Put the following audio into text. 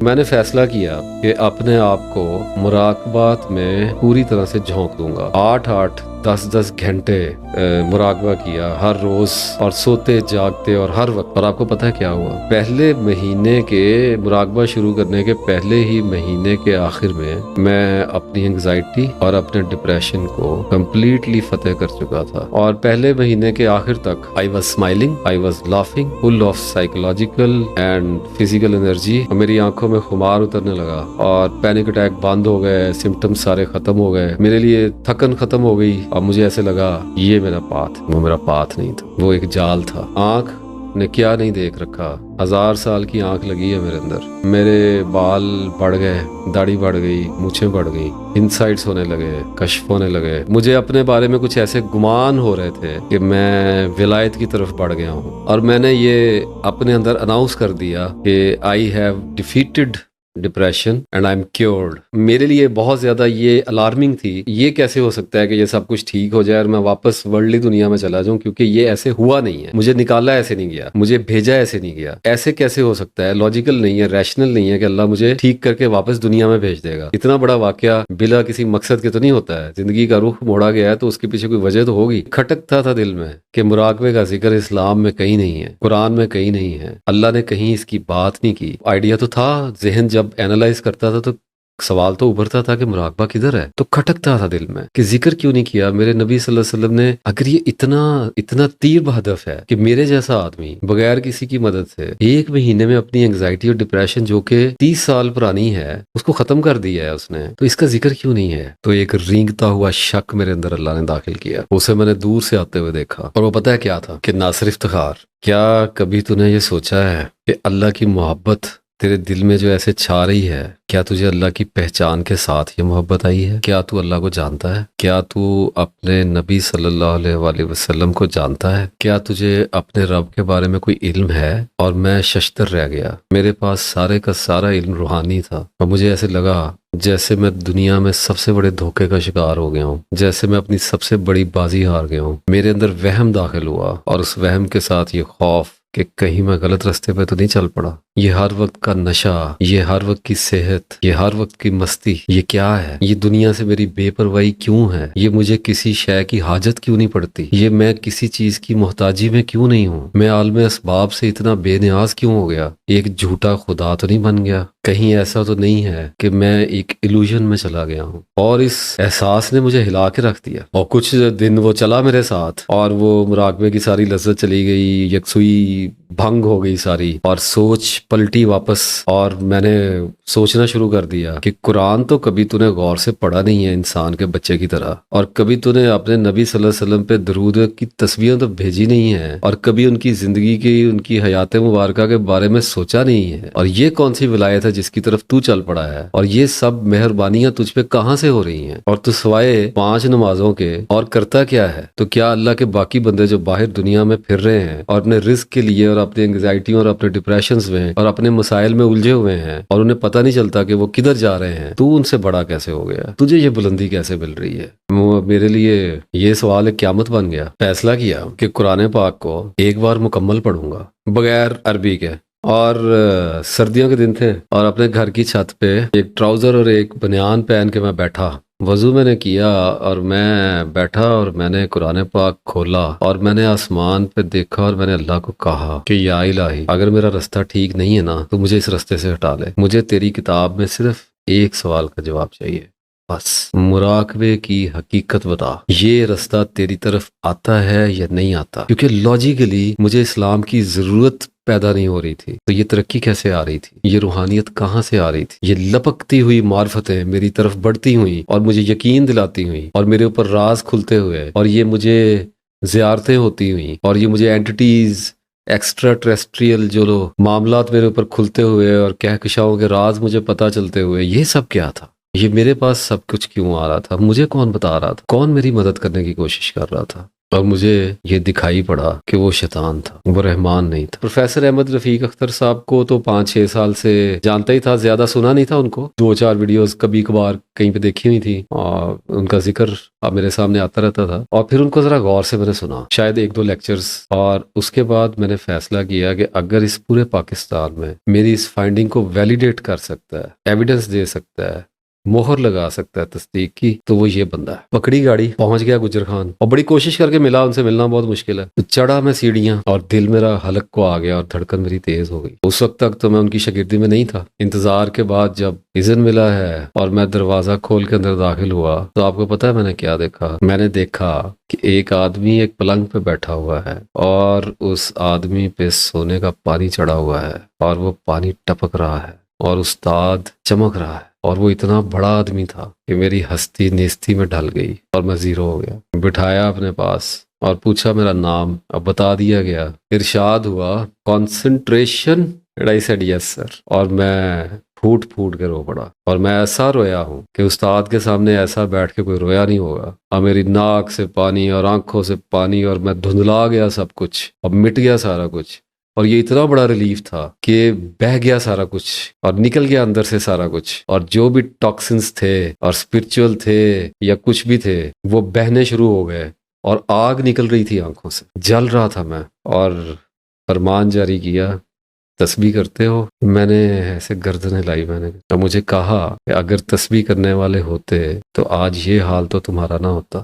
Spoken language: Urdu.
میں نے فیصلہ کیا کہ اپنے آپ کو مراقبات میں پوری طرح سے جھونک دوں گا۔ 8-10 گھنٹے مراقبہ کیا ہر روز، اور سوتے جاگتے اور ہر وقت۔ اور آپ کو پتہ ہے کیا ہوا؟ پہلے مہینے کے مراقبہ شروع کرنے کے پہلے ہی مہینے کے آخر میں اپنی انگزائٹی اور اپنے ڈپریشن کو کمپلیٹلی فتح کر چکا تھا۔ اور پہلے مہینے کے آخر تک I was smiling, I was laughing, full of psychological and physical energy۔ میری آنکھوں میں خمار اترنے لگا اور پینک اٹیک بند ہو گئے، سمپٹم سارے ختم ہو گئے، میرے لیے تھکن ختم ہو گئی۔ اور مجھے ایسے لگا یہ میرا پاتھ، وہ میرا پاتھ نہیں تھا، وہ ایک جال تھا۔ آنکھ نے کیا نہیں دیکھ رکھا، 1000 سال کی آنکھ لگی ہے میرے اندر۔ میرے بال بڑھ گئے، داڑھی بڑھ گئی، مونچھیں بڑھ گئی، انسائٹس ہونے لگے، کشف ہونے لگے۔ مجھے اپنے بارے میں کچھ ایسے گمان ہو رہے تھے کہ میں ولایت کی طرف بڑھ گیا ہوں، اور میں نے یہ اپنے اندر اناؤنس کر دیا کہ I have defeated depression and I am cured. میرے لیے بہت زیادہ یہ الارمنگ تھی، یہ کیسے ہو سکتا ہے کہ یہ سب کچھ ٹھیک ہو جائے اور میں واپس ورلڈلی دنیا میں چلا جاؤں، کیونکہ یہ ایسے ہوا نہیں ہے، مجھے نکالا ایسے نہیں گیا، مجھے بھیجا ایسے نہیں گیا، ایسے کیسے ہو سکتا ہے؟ لاجیکل نہیں ہے، ریشنل نہیں ہے کہ اللہ مجھے ٹھیک کر کے واپس دنیا میں بھیج دے گا۔ اتنا بڑا واقعہ بلا کسی مقصد کے تو نہیں ہوتا ہے، زندگی کا رخ موڑا گیا ہے تو اس کے پیچھے کوئی وجہ تو ہوگی۔ کھٹکتا تھا دل میں کہ مراقبے کا ذکر اسلام میں کہیں نہیں ہے، قرآن میں کہیں نہیں ہے، اللہ نے کہیں اس کی بات نہیں کی۔ آئیڈیا تو تھا، ذہن جب اینالائز کرتا تھا تو سوال تو ابھرتا تھا کہ مراقبہ کدھر ہے؟ تو کھٹکتا تھا دل میں کہ ذکر کیوں نہیں کیا میرے نبی صلی اللہ علیہ وسلم نے؟ اگر یہ اتنا تیر بہدف ہے کہ میرے جیسا آدمی بغیر کسی کی مدد سے ایک مہینے میں اپنی انگزائٹی اور ڈپریشن جو کہ 30 سال پرانی ہے اس کو ختم کر دیا ہے اس نے، تو اس کا ذکر کیوں نہیں ہے؟ تو ایک رینگتا ہوا شک میرے اندر اللہ نے داخل کیا۔ اسے میں نے دور سے آتے ہوئے دیکھا، اور وہ پتہ ہے کیا تھا؟ کہ ناصر افتخار، کیا کبھی تو نے یہ سوچا ہے کہ اللہ کی محبت تیرے دل میں جو ایسے چھا رہی ہے، کیا تجھے اللہ کی پہچان کے ساتھ یہ محبت آئی ہے؟ کیا تو اللہ کو جانتا ہے؟ کیا تو اپنے نبی صلی اللہ علیہ وآلہ وسلم کو جانتا ہے؟ کیا تجھے اپنے رب کے بارے میں کوئی علم ہے؟ اور میں ششتر رہ گیا، میرے پاس سارے کا سارا علم روحانی تھا، اور مجھے ایسے لگا جیسے میں دنیا میں سب سے بڑے دھوکے کا شکار ہو گیا ہوں، جیسے میں اپنی سب سے بڑی بازی ہار گیا ہوں۔ میرے اندر وہم داخل ہوا، اور اس وہم کے ساتھ یہ خوف کہ کہیں میں غلط راستے پہ تو نہیں چل پڑا۔ یہ ہر وقت کا نشہ، یہ ہر وقت کی صحت، یہ ہر وقت کی مستی، یہ کیا ہے؟ یہ دنیا سے میری بے پرواہی کیوں ہے؟ یہ مجھے کسی شے کی حاجت کیوں نہیں پڑتی؟ یہ میں کسی چیز کی محتاجی میں کیوں نہیں ہوں؟ میں عالم اسباب سے اتنا بے نیاز کیوں ہو گیا؟ ایک جھوٹا خدا تو نہیں بن گیا؟ کہیں ایسا تو نہیں ہے کہ میں ایک ایلوژن میں چلا گیا ہوں؟ اور اس احساس نے مجھے ہلا کے رکھ دیا، اور کچھ دن وہ چلا میرے ساتھ، اور وہ مراقبے کی ساری لذت چلی گئی، یکسوئی بھنگ ہو گئی ساری، اور سوچ پلٹی واپس، اور میں نے سوچنا شروع کر دیا کہ قرآن تو کبھی تو نے غور سے پڑھا نہیں ہے انسان کے بچے کی طرح، اور کبھی تو نے اپنے نبی صلی اللہ علیہ وسلم پہ درود کی تصویریں تو بھیجی نہیں ہے، اور کبھی ان کی زندگی کی، ان کی حیات مبارکہ کے بارے میں سوچا نہیں ہے۔ اور یہ کون سی ولایت ہے جس کی طرف تو چل پڑا ہے؟ اور یہ سب مہربانیاں تجھ پہ کہاں سے ہو رہی ہیں؟ اور تو سوائے 5 نمازوں کے اور کرتا کیا ہے؟ تو کیا اللہ کے باقی بندے جو باہر دنیا میں پھر رہے ہیں اور اپنے رزق کے لیے اور اپنی انگزائٹیوں اور اپنے ڈپریشنز میں اور اپنے مسائل میں الجھے ہوئے ہیں اور انہیں پتہ نہیں چلتا کہ وہ کدھر جا رہے ہیں، تو ان سے بڑا کیسے ہو گیا؟ تجھے یہ بلندی کیسے مل رہی ہے؟ میرے لیے یہ سوال ایک قیامت بن گیا۔ فیصلہ کیا کہ قرآن پاک کو ایک بار مکمل پڑھوں گا بغیر عربی کے، اور سردیوں کے دن تھے، اور اپنے گھر کی چھت پہ ایک ٹراؤزر اور ایک بنیان پہن کے میں بیٹھا، وضو میں نے کیا، اور میں بیٹھا اور میں نے قرآن پاک کھولا، اور میں نے آسمان پہ دیکھا، اور میں نے اللہ کو کہا کہ یا الہی، اگر میرا راستہ ٹھیک نہیں ہے نا تو مجھے اس راستے سے ہٹا لے، مجھے تیری کتاب میں صرف ایک سوال کا جواب چاہیے، بس مراقبے کی حقیقت بتا، یہ راستہ تیری طرف آتا ہے یا نہیں آتا؟ کیونکہ لاجیکلی مجھے اسلام کی ضرورت پیدا نہیں ہو رہی تھی، تو یہ ترقی کیسے آ رہی تھی؟ یہ روحانیت کہاں سے آ رہی تھی؟ یہ لپکتی ہوئی معرفتیں میری طرف بڑھتی ہوئی اور مجھے یقین دلاتی ہوئی، اور میرے اوپر راز کھلتے ہوئے، اور یہ مجھے زیارتیں ہوتی ہوئیں، اور یہ مجھے اینٹیز ایکسٹرا ٹریسٹریل جو معاملات میرے اوپر کھلتے ہوئے، اور کہکشاؤں کے راز مجھے پتہ چلتے ہوئے، یہ سب کیا تھا؟ یہ میرے پاس سب کچھ کیوں آ رہا تھا؟ مجھے کون بتا رہا تھا؟ کون میری مدد کرنے کی کوشش کر رہا تھا؟ اور مجھے یہ دکھائی پڑا کہ وہ شیطان تھا، وہ رحمان نہیں تھا۔ پروفیسر احمد رفیق اختر صاحب کو تو 5-6 سال سے جانتا ہی تھا، زیادہ سنا نہیں تھا ان کو، 2-4 ویڈیوز کبھی کبھار کہیں پہ دیکھی ہوئی تھی اور ان کا ذکر اب میرے سامنے آتا رہتا تھا، اور پھر ان کو ذرا غور سے میں نے سنا، شاید 1-2 لیکچرز، اور اس کے بعد میں نے فیصلہ کیا کہ اگر اس پورے پاکستان میں میری اس فائنڈنگ کو ویلیڈیٹ کر سکتا ہے، ایویڈنس دے سکتا ہے، مہر لگا سکتا ہے تصدیق کی، تو وہ یہ بندہ ہے۔ پکڑی گاڑی، پہنچ گیا گجر خان، اور بڑی کوشش کر کے ملا، ان سے ملنا بہت مشکل ہے، تو چڑھا میں سیڑھیاں، اور دل میرا حلق کو آ گیا اور دھڑکن میری تیز ہو گئی۔ اس وقت تک تو میں ان کی شاگردی میں نہیں تھا۔ انتظار کے بعد جب اذن ملا ہے اور میں دروازہ کھول کے اندر داخل ہوا، تو آپ کو پتہ ہے میں نے کیا دیکھا؟ میں نے دیکھا کہ ایک آدمی ایک پلنگ پہ بیٹھا ہوا ہے، اور اس آدمی پہ سونے کا پانی چڑھا ہوا ہے، اور وہ پانی ٹپک رہا ہے، اور استاد چمک رہا ہے، اور وہ اتنا بڑا آدمی تھا کہ میری ہستی نیستی میں ڈھل گئی اور میں زیرو ہو گیا۔ بٹھایا اپنے پاس اور پوچھا میرا نام، اب بتا دیا گیا۔ ارشاد ہوا کنسنٹریشن، آئی سیڈ یس سر، اور میں پھوٹ پھوٹ کے رو پڑا، اور میں ایسا رویا ہوں کہ استاد کے سامنے ایسا بیٹھ کے کوئی رویا نہیں ہوگا، اور میری ناک سے پانی اور آنکھوں سے پانی، اور میں دھندلا گیا سب کچھ، اب مٹ گیا سارا کچھ، اور یہ اتنا بڑا ریلیف تھا کہ بہہ گیا سارا کچھ اور نکل گیا اندر سے سارا کچھ، اور جو بھی ٹاکسنز تھے اور اسپرچول تھے یا کچھ بھی تھے وہ بہنے شروع ہو گئے، اور آگ نکل رہی تھی آنکھوں سے، جل رہا تھا میں، اور فرمان جاری کیا، تسبیح کرتے ہو؟ میں نے ایسے گردن ہلائی، میں نے مجھے کہا کہ اگر تسبیح کرنے والے ہوتے تو آج یہ حال تو تمہارا نہ ہوتا۔